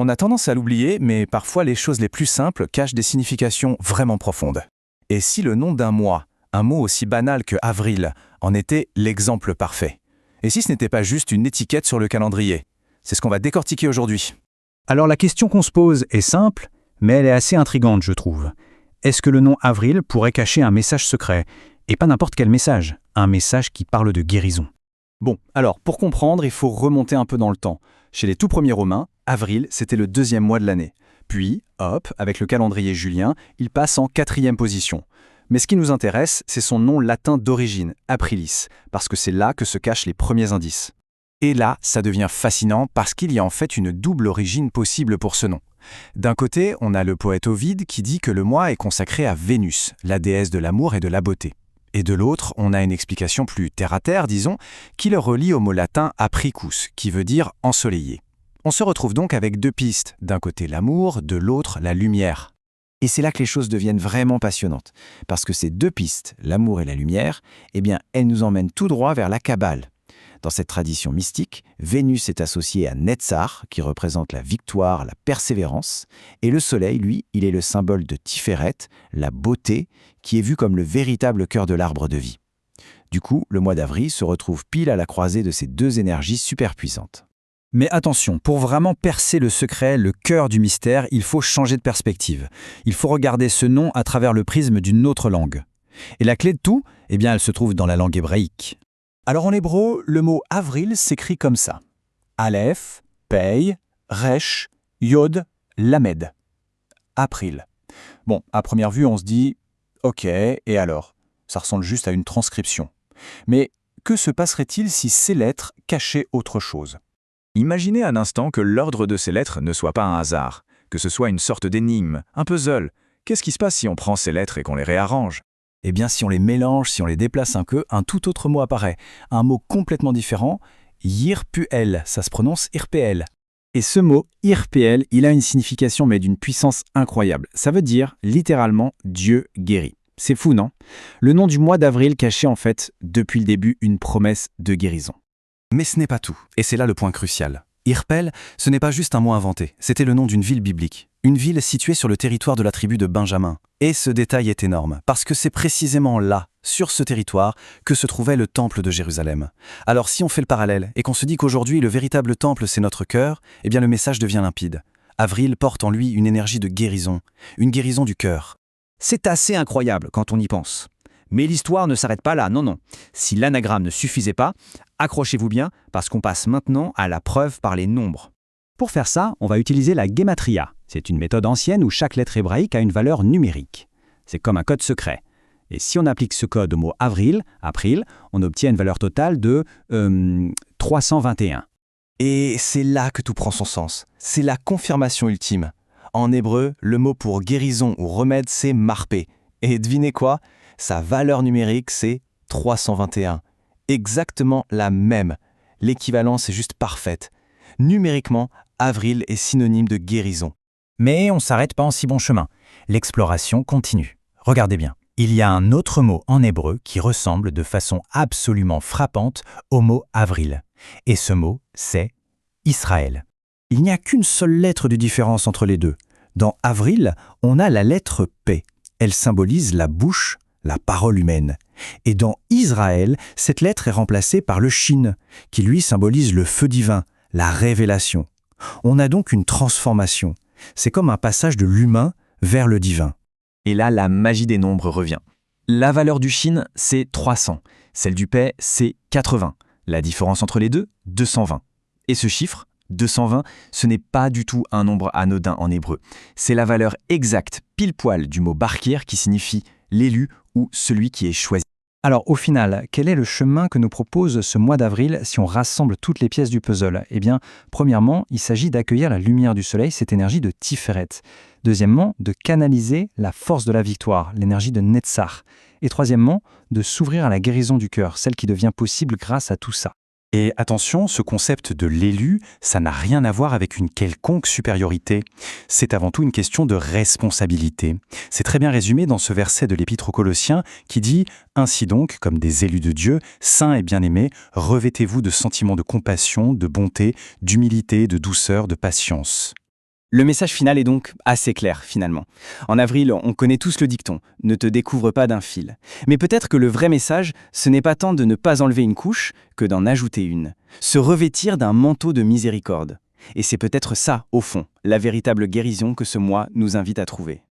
On a tendance à l'oublier, mais parfois les choses les plus simples cachent des significations vraiment profondes. Et si le nom d'un mois, un mot aussi banal que avril, en était l'exemple parfait? Et si ce n'était pas juste une étiquette sur le calendrier? C'est ce qu'on va décortiquer aujourd'hui. Alors la question qu'on se pose est simple, mais elle est assez intrigante, je trouve. Est-ce que le nom Avril pourrait cacher un message secret? Et pas n'importe quel message, un message qui parle de guérison. Bon, alors pour comprendre, il faut remonter un peu dans le temps. Chez les tout premiers Romains, avril, c'était le 2e mois de l'année. Puis, hop, avec le calendrier julien, il passe en 4e position. Mais ce qui nous intéresse, c'est son nom latin d'origine, Aprilis, parce que c'est là que se cachent les premiers indices. Et là, ça devient fascinant parce qu'il y a en fait une double origine possible pour ce nom. D'un côté, on a le poète Ovide qui dit que le mois est consacré à Vénus, la déesse de l'amour et de la beauté. Et de l'autre, on a une explication plus terre-à-terre, disons, qui le relie au mot latin apricus, qui veut dire ensoleillé. On se retrouve donc avec deux pistes, d'un côté l'amour, de l'autre la lumière. Et c'est là que les choses deviennent vraiment passionnantes, parce que ces deux pistes, l'amour et la lumière, eh bien, elles nous emmènent tout droit vers la Kabbale. Dans cette tradition mystique, Vénus est associée à Netzar, qui représente la victoire, la persévérance, et le soleil, lui, il est le symbole de Tiferet, la beauté, qui est vu comme le véritable cœur de l'arbre de vie. Du coup, le mois d'avril se retrouve pile à la croisée de ces deux énergies super puissantes. Mais attention, pour vraiment percer le secret, le cœur du mystère, il faut changer de perspective. Il faut regarder ce nom à travers le prisme d'une autre langue. Et la clé de tout, eh bien, elle se trouve dans la langue hébraïque. Alors en hébreu, le mot avril s'écrit comme ça. Aleph, Pei, Resh, Yod, Lamed. April. Bon, à première vue, on se dit « Ok, et alors ?» Ça ressemble juste à une transcription. Mais que se passerait-il si ces lettres cachaient autre chose? Imaginez un instant que l'ordre de ces lettres ne soit pas un hasard, que ce soit une sorte d'énigme, un puzzle. Qu'est-ce qui se passe si on prend ces lettres et qu'on les réarrange? Eh bien, si on les mélange, si on les déplace un peu, un tout autre mot apparaît. Un mot complètement différent, Yirpuel, ça se prononce Irpeel. Et ce mot, Irpeel, il a une signification mais d'une puissance incroyable. Ça veut dire, littéralement, Dieu guérit. C'est fou, non? Le nom du mois d'avril cachait en fait, depuis le début, une promesse de guérison. Mais ce n'est pas tout, et c'est là le point crucial. Irpel, ce n'est pas juste un mot inventé, c'était le nom d'une ville biblique. Une ville située sur le territoire de la tribu de Benjamin. Et ce détail est énorme, parce que c'est précisément là, sur ce territoire, que se trouvait le temple de Jérusalem. Alors si on fait le parallèle, et qu'on se dit qu'aujourd'hui le véritable temple c'est notre cœur, eh bien le message devient limpide. Avril porte en lui une énergie de guérison, une guérison du cœur. C'est assez incroyable quand on y pense. Mais l'histoire ne s'arrête pas là, non. Si l'anagramme ne suffisait pas, accrochez-vous bien, parce qu'on passe maintenant à la preuve par les nombres. Pour faire ça, on va utiliser la gematria. C'est une méthode ancienne où chaque lettre hébraïque a une valeur numérique. C'est comme un code secret. Et si on applique ce code au mot avril, on obtient une valeur totale de 321. Et c'est là que tout prend son sens. C'est la confirmation ultime. En hébreu, le mot pour guérison ou remède, c'est marpé. Et devinez quoi? Sa valeur numérique, c'est 321. Exactement la même. L'équivalence est juste parfaite. Numériquement, avril est synonyme de guérison. Mais on ne s'arrête pas en si bon chemin. L'exploration continue. Regardez bien. Il y a un autre mot en hébreu qui ressemble de façon absolument frappante au mot avril. Et ce mot, c'est Israël. Il n'y a qu'une seule lettre de différence entre les deux. Dans avril, on a la lettre P. Elle symbolise la bouche, la parole humaine. Et dans Israël, cette lettre est remplacée par le Shin, qui lui symbolise le feu divin, la révélation. On a donc une transformation. C'est comme un passage de l'humain vers le divin. Et là, la magie des nombres revient. La valeur du Shin, c'est 300. Celle du Pei, c'est 80. La différence entre les deux, 220. Et ce chiffre, 220, ce n'est pas du tout un nombre anodin en hébreu. C'est la valeur exacte, pile poil, du mot barkir qui signifie l'élu ou celui qui est choisi. Alors au final, quel est le chemin que nous propose ce mois d'avril si on rassemble toutes les pièces du puzzle? Eh bien, premièrement, il s'agit d'accueillir la lumière du soleil, cette énergie de Tiferet. Deuxièmement, de canaliser la force de la victoire, l'énergie de Netzar. Et troisièmement, de s'ouvrir à la guérison du cœur, celle qui devient possible grâce à tout ça. Et attention, ce concept de l'élu, ça n'a rien à voir avec une quelconque supériorité. C'est avant tout une question de responsabilité. C'est très bien résumé dans ce verset de l'Épître aux Colossiens qui dit « Ainsi donc, comme des élus de Dieu, saints et bien-aimés, revêtez-vous de sentiments de compassion, de bonté, d'humilité, de douceur, de patience. » Le message final est donc assez clair, finalement. En avril, on connaît tous le dicton « Ne te découvre pas d'un fil ». Mais peut-être que le vrai message, ce n'est pas tant de ne pas enlever une couche que d'en ajouter une. Se revêtir d'un manteau de miséricorde. Et c'est peut-être ça, au fond, la véritable guérison que ce mois nous invite à trouver.